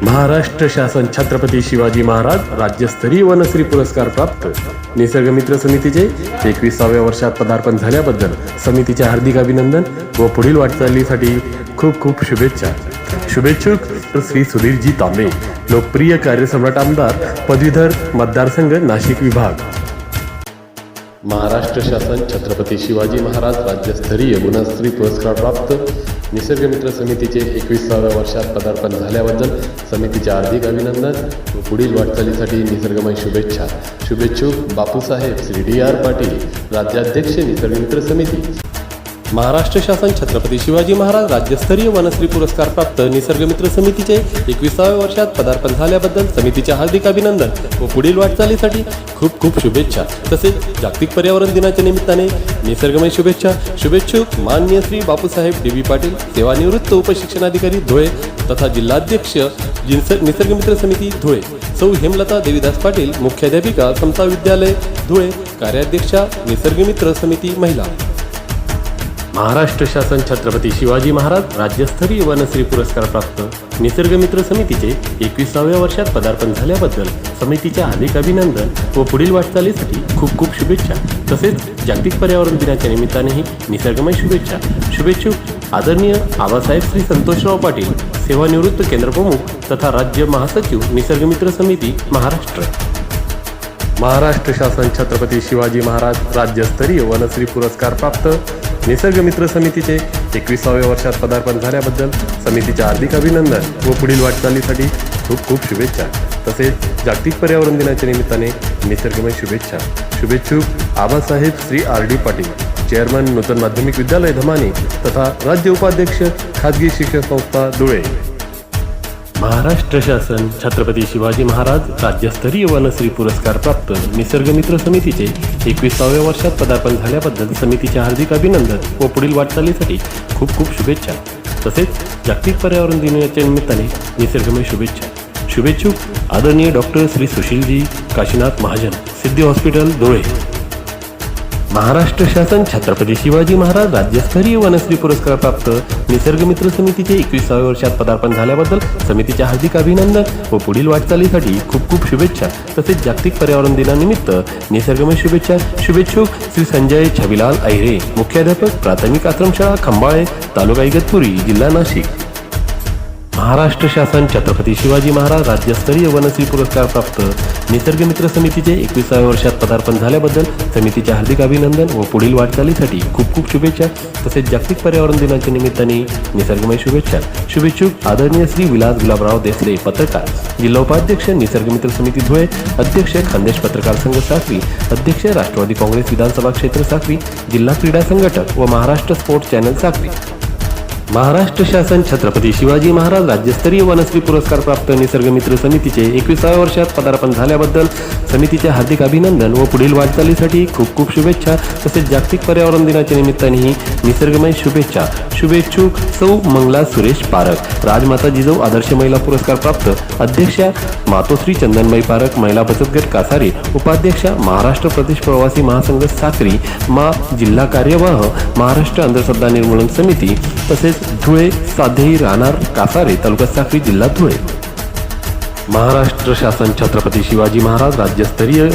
महाराष्ट्र शासन छत्रपती शिवाजी महाराज राज्यस्तरीय वनश्री पुरस्कार प्राप्त निसर्गमित्र समितीचे 21व्या वर्षात पदार्पण झाल्याबद्दल समितीचे हार्दिक अभिनंदन व पुढील वाटचालीसाठी खूप खूप शुभेच्छा. शुभेच्छुक श्री सुधीरजी तांबे, लोकप्रिय कार्यसम्राट आमदार, पदवीधर, मतदारसंघ नाशिक विभाग. महाराष्ट्र शासन छत्रपती शिवाजी महाराज राज्यस्तरीय वनश्री पुरस्कार प्राप्त निसर्गमित्र समितीचे 21व्या वर्षात पदार्पण झाल्याबद्दल समितीचे हार्दिक अभिनंदन व पुढील वाटचालीसाठी निसर्गमय शुभेच्छा. शुभेच्छुक बापूसाहेब श्री डी.आर. पाटील, राज्याध्यक्ष निसर्गमित्र समिती. महाराष्ट्र शासन छत्रपती शिवाजी महाराज राज्यस्तरीय वनश्री पुरस्कार प्राप्त निसर्गमित्र समितीचे 21व्या वर्षात पदार्पण झाल्याबद्दल समितीचे हार्दिक अभिनंदन व पुढील वाटचालीसाठी खूप खूप शुभेच्छा. तसेच जागतिक पर्यावरण दिनाच्या निमित्ताने निसर्गमय शुभेच्छा. शुभेच्छुक माननीय श्री बापूसाहेब डी.बी. पाटील, सेवानिवृत्त उपशिक्षणाधिकारी धुळे तथा जिल्हाध्यक्ष निसर्गमित्र समिती धुळे. सौ हेमलता देवीदास पाटील, मुख्याध्यापिका, समता विद्यालय धुळे, कार्याध्यक्षा निसर्गमित्र समिती महिला. महाराष्ट्र शासन छत्रपती शिवाजी महाराज राज्यस्तरीय वनश्री पुरस्कार प्राप्त निसर्गमित्र समितीचे 21व्या वर्षात पदार्पण झाल्याबद्दल समितीचे हार्दिक अभिनंदन व पुढील वाटचालीसाठी खूप खूप शुभेच्छा. तसेच जागतिक पर्यावरण दिनाच्या निमित्तानेही निसर्गमय शुभेच्छा. शुभेच्छुक आदरणीय आबासाहेब श्री संतोषराव पाटील, सेवानिवृत्त केंद्रप्रमुख तथा राज्य महासचिव निसर्गमित्र समिती महाराष्ट्र. महाराष्ट्र शासन छत्रपती शिवाजी महाराज राज्यस्तरीय वनश्री पुरस्कार प्राप्त निसर्गमित्र समितीचे 21व्या वर्षात पदार्पण झाल्याबद्दल समितीचे हार्दिक अभिनंदन व पुढील वाटचालीसाठी खूप खूप शुभेच्छा. तसेच जागतिक पर्यावरण दिनाच्या निमित्ताने निसर्गमय शुभेच्छा. शुभेच्छुक आबासाहेब श्री R.D. पाटील, चेअरमन नूतन माध्यमिक विद्यालय धमानी तथा राज्य उपाध्यक्ष खाजगी शिक्षण संस्था धुळे. महाराष्ट्र शासन छत्रपती शिवाजी महाराज राज्यस्तरीय वनश्री पुरस्कार प्राप्त निसर्गमित्र समितीचे 21व्या वर्षात पदार्पण झाल्याबद्दल समितीचे हार्दिक अभिनंदन व पुढील वाटचालीसाठी खूप खूप शुभेच्छा. तसेच जागतिक पर्यावरण दिनाच्या निमित्ताने निसर्गमय शुभेच्छा. शुभेच्छुक आदरणीय डॉक्टर श्री सुशीलजी काशीनाथ महाजन, सिद्धी हॉस्पिटल धुळे. महाराष्ट्र शासन छत्रपती शिवाजी महाराज राज्यस्तरीय वनश्री पुरस्कार प्राप्त निसर्गमित्र समितीचे 21व्या वर्षात पदार्पण झाल्याबद्दल समितीचे हार्दिक अभिनंदन व पुढील वाटचालीसाठी खूप खूप शुभेच्छा. तसेच जागतिक पर्यावरण दिनानिमित्त निसर्गमय शुभेच्छा. शुभेच्छुक श्री संजय छबिलाल अहिरे, मुख्याध्यापक, प्राथमिक आश्रमशाळा खंबाळे, तालुका इगतपुरी, जिल्हा नाशिक. महाराष्ट्र शासन छत्रपती शिवाजी महाराज राज्यस्तरीय वनश्री पुरस्कार प्राप्त निसर्गमित्र समितीचे 21व्या वर्षात पदार्पण झाल्याबद्दल समितीचे हार्दिक अभिनंदन व पुढील वाटचालीसाठी खूप खूप शुभेच्छा. तसेच जागतिक पर्यावरण दिनाच्या निमित्ताने निसर्गमय शुभेच्छा. शुभेच्छुक आदरणीय श्री विलास गुलाबराव देसले, पत्रकार, जिल्हा उपाध्यक्ष निसर्गमित्र समिती धुळे, अध्यक्ष खानदेश पत्रकार संघ साक्री, अध्यक्ष राष्ट्रवादी काँग्रेस विधानसभा क्षेत्र साक्री, जिल्हा क्रीडा संघटक व महाराष्ट्र स्पोर्ट्स चॅनल साक्री. महाराष्ट्र शासन छत्रपती शिवाजी महाराज राज्यस्तरीय वनश्री पुरस्कार प्राप्त निसर्गमित्र समितीचे 21व्या वर्षात पदार्पण झाल्याबद्दल समितीचे हार्दिक अभिनंदन व पुढील वाटचालीसाठी खूप खूप शुभेच्छा. तसेच जागतिक पर्यावरण दिनाच्या निमित्तानेही निसर्गमय शुभेच्छा. शुभेच्छुक सौ मंगला सुरेश पारख, राजमाता जिजाऊ आदर्श महिला पुरस्कार प्राप्त अध्यक्षा मातोश्री चंदनबाई पारख, महिला बचत गट कासारे, उपाध्यक्षा महाराष्ट्र प्रदेश प्रवासी महासंघ साक्री, जिल्हा कार्यवाह महाराष्ट्र अंधश्रद्धा निर्मूलन समिती. तसेच धुळे साधेही राहणार कासारे, तालुका साक्री, जिल्हा धुळे. महाराष्ट्र शासन छत्रपती शिवाजी महाराज राज्यस्तरीय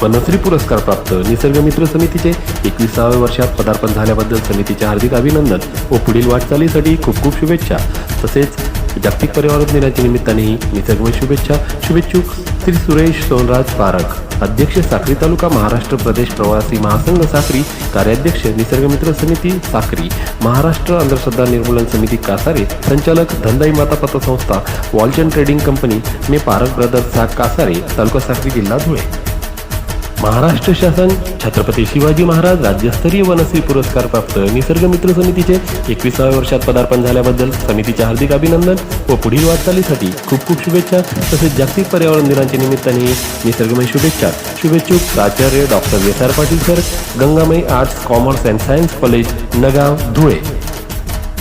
वनश्री पुरस्कार प्राप्त निसर्गमित्र समितीचे 21व्या वर्षात पदार्पण झाल्याबद्दल समितीचे हार्दिक अभिनंदन व पुढील वाटचालीसाठी खूप खूप शुभेच्छा. तसेच जागतिक पर्यावरण दिनाच्या निमित्तानेही निसर्गमय शुभेच्छा. शुभेच्छुक श्री सुरेश सोनराज पारख, अध्यक्ष साक्री तालुका महाराष्ट्र प्रदेश प्रवासी महासंघ साक्री, कार्याध्यक्ष निसर्गमित्र समिती साक्री, महाराष्ट्र अंधश्रद्धा निर्मूलन समिती कासारे, संचालक धनदाई माता पतसंस्था, वॉलचंद ट्रेडिंग कंपनी, मे पारख ब्रदर्स कासारे, तालुका साक्री, जिल्हा धुळे. महाराष्ट्र शासन छत्रपती शिवाजी महाराज राज्यस्तरीय वनश्री पुरस्कार प्राप्त निसर्गमित्र समितीचे 21व्या वर्षात पदार्पण झाल्याबद्दल समितीचे हार्दिक अभिनंदन व पुढील वाटचालीसाठी खूप खूप शुभेच्छा. तसेच जागतिक पर्यावरण दिनाच्या निमित्ताने निसर्गमय शुभेच्छा. शुभेच्छुक प्राचार्य doctor S.R. Patil sir, Gangamai arts commerce and science college, Nagaon, Dhule.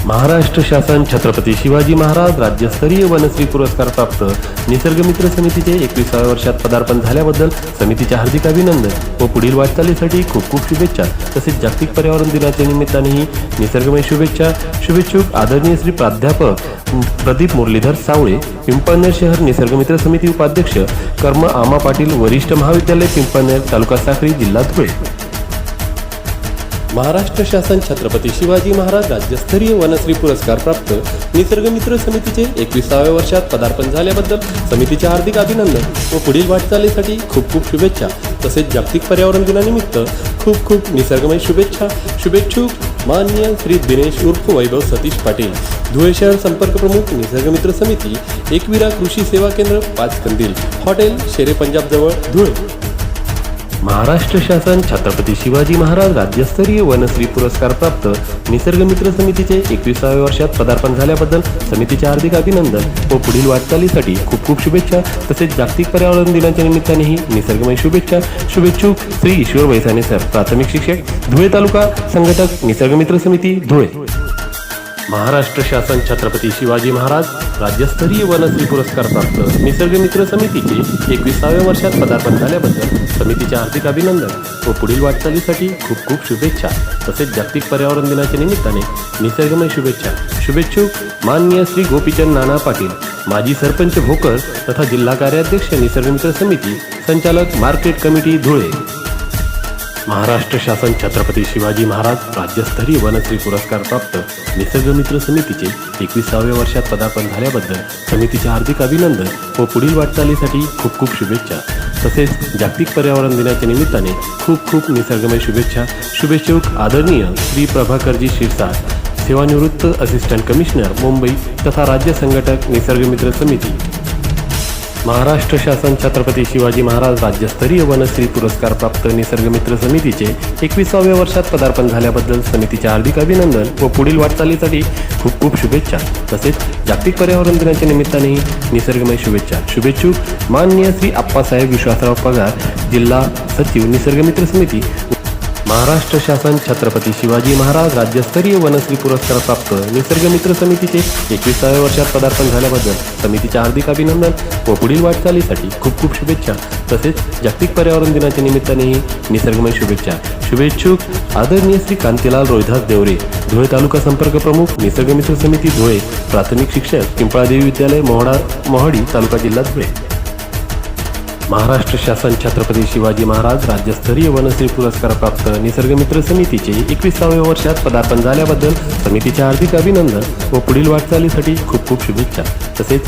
Maharashtra शासन छत्रपती शिवाजी महाराज राज्यस्तरीय वनश्री पुरस्कार प्राप्त निसर्गमित्र समितीचे 21व्या वर्षात पदार्पण झाल्याबद्दल समितीचे हार्दिक अभिनंदन व पुढील वाटचालीसाठी खूप खूप शुभेच्छा. तसेच जागतिक पर्यावरण दिनाच्या निमित्तानेही निसर्गमय शुभेच्छा. शुभेच्छुक आदरणीय श्री प्राध्यापक प्रदीप मुरलीधर सावळे, पिंपळनेर शहर निसर्गमित्र समिती उपाध्यक्ष कर्म आमा पाटील, वरिष्ठ महाविद्यालय पिंपळनेर, तालुका साक्री, जिल्हा धुळे. महाराष्ट्र शासन छत्रपती शिवाजी महाराज राज्यस्तरीय वनश्री पुरस्कार प्राप्त निसर्गमित्र समितीचे 21व्या वर्षात पदार्पण झाल्याबद्दल समितीचे हार्दिक अभिनंदन व पुढील वाटचालीसाठी खूप खूप शुभेच्छा. तसेच जागतिक पर्यावरण दिनानिमित्त खूप खूप निसर्गमय शुभेच्छा. शुभेच्छुक मान्य श्री दिनेश उर्फ वैभव सतीश पाटील, धुळे शहर संपर्क प्रमुख निसर्गमित्र समिती, एकविरा कृषी सेवा केंद्र, 5 कंदील, हॉटेल शेरे पंजाब जवळ, धुळे. महाराष्ट्र शासन छत्रपती शिवाजी महाराज राज्यस्तरीय वनश्री पुरस्कार प्राप्त निसर्गमित्र समितीचे 21व्या वर्षात पदार्पण झाल्याबद्दल समितीचे हार्दिक अभिनंदन व पुढील वाटचालीसाठी खूप खूप शुभेच्छा. तसेच जागतिक पर्यावरण दिनाच्या निमित्तानेही निसर्गमय शुभेच्छा. शुभेच्छुक श्री ईश्वर वैसाने सर, प्राथमिक शिक्षक, धुळे तालुका, संघटक निसर्गमित्र समिती, धुळे. महाराष्ट्र शासन छत्रपती शिवाजी महाराज राज्यस्तरीय वनश्री पुरस्कार प्राप्त निसर्गमित्र समितीचे 21व्या वर्षात पदार्पण झाल्याबद्दल समितीचे हार्दिक अभिनंदन व पुढील वाटचालीसाठी खूप खूप शुभेच्छा. तसेच जागतिक पर्यावरण दिनाच्या निमित्ताने निसर्गमय शुभेच्छा. शुभेच्छुक माननीय श्री गोपीचंद नाना पाटील, माजी सरपंच भोकर तथा जिल्हा कार्याध्यक्ष निसर्गमित्र समिती, संचालक मार्केट कमिटी, धुळे. महाराष्ट्र शासन छत्रपती शिवाजी महाराज राज्यस्तरीय वनश्री पुरस्कार प्राप्त निसर्गमित्र समितीचे 21व्या वर्षात पदार्पण झाल्याबद्दल समितीचे हार्दिक अभिनंदन व पुढील वाटचालीसाठी खूप खूप शुभेच्छा. तसेच जागतिक पर्यावरण दिनाच्या निमित्ताने खूप खूप निसर्गमय शुभेच्छा. शुभेच्छुक आदरणीय श्री प्रभाकरजी शिरसाट, सेवानिवृत्त असिस्टंट कमिशनर मुंबई तथा राज्य संघटक निसर्गमित्र समिती. महाराष्ट्र शासन छत्रपती शिवाजी महाराज राज्यस्तरीय वनश्री पुरस्कार प्राप्त निसर्गमित्र समितीचे 21व्या वर्षात पदार्पण झाल्याबद्दल समितीचे हार्दिक अभिनंदन व पुढील वाटचालीसाठी खूप खूप शुभेच्छा. तसेच जागतिक पर्यावरण दिनाच्या निमित्तानेही निसर्गमय शुभेच्छा. शुभेच्छुक माननीय श्री आप्पासाहेब विश्वासराव पगार, जिल्हा सचिव निसर्गमित्र समिती. महाराष्ट्र शासन छत्रपती शिवाजी महाराज राज्यस्तरीय वनश्री पुरस्कार प्राप्त निसर्गमित्र समितीचे 21व्या वर्षात पदार्पण झाल्याबद्दल समितीचे हार्दिक अभिनंदन व पुढील वाटचालीसाठी खूप खूप शुभेच्छा. तसेच जागतिक पर्यावरण दिनाच्या निमित्तानेही निसर्गमय शुभेच्छा. शुभेच्छुक आदरणीय श्री कांतीलाल रोहिदास देवरे, धुळे तालुका संपर्क प्रमुख निसर्गमित्र समिती, धुळे, प्राथमिक शिक्षक, पिंपळादेवी विद्यालय, मोहाडी तालुका, जिल्हा धुळे. महाराष्ट्र शासन छत्रपती शिवाजी महाराज राज्यस्तरीय वनश्री पुरस्कार प्राप्त निसर्गमित्र समितीचे 21व्या वर्षात पदार्पण झाल्याबद्दल समितीचे हार्दिक अभिनंदन व पुढील वाटचालीसाठी खूप खूप शुभेच्छा. तसेच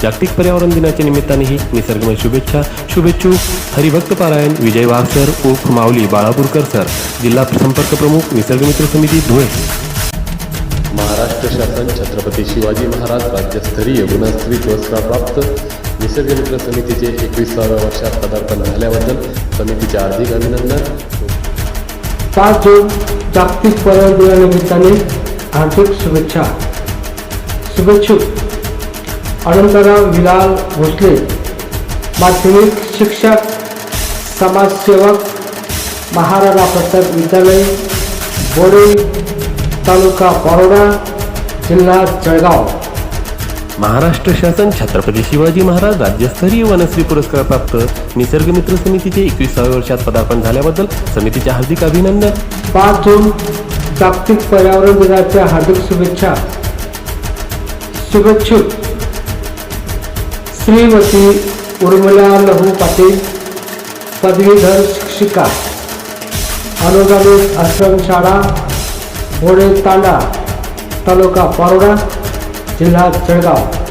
जागतिक पर्यावरण दिनाच्या निमित्तानेही निसर्गमय शुभेच्छा. शुभेच्छुक हरिभक्त पारायण विजय वाघ सर उर्फ माऊली बाळापूरकर सर, जिल्हा संपर्क प्रमुख निसर्गमित्र समिती, धुळे. महाराष्ट्र शासन छत्रपती शिवाजी महाराज राज्यस्तरीय वनश्री पुरस्कार प्राप्त निसर्गमित्र समितीचे 21व्या वर्षात पदार्पण झाल्याबद्दल समितीचे हार्दिक अभिनंदन. 5 जून जागतिक पर्यावरण दिनानिमित्ताने हार्दिक शुभेच्छा. शुभेच्छुक अनंतराव विलाल भोसले, माध्यमिक शिक्षक, समाजसेवक, महाराणा प्रताप विद्यालय, बोडे, तालुका पारोडा, जिल्हा जळगाव. महाराष्ट्र शासन छत्रपती शिवाजी महाराज राज्यस्तरीय वनश्री पुरस्कार प्राप्त निसर्गमित्र समितीचे 21व्या वर्षात पदार्पण झाल्याबद्दल समितीचे हार्दिक अभिनंदन. 5 जून जागतिक पर्यावरण दिनाच्या हार्दिक शुभेच्छा. शुभेच्छुक श्रीमती उर्मिला लहू पाटील, पदवीधर शिक्षिका, अनुगामित आश्रमशाळा, बोडे तांडा, तालुका पारोडा, जिल्हा जळगाव.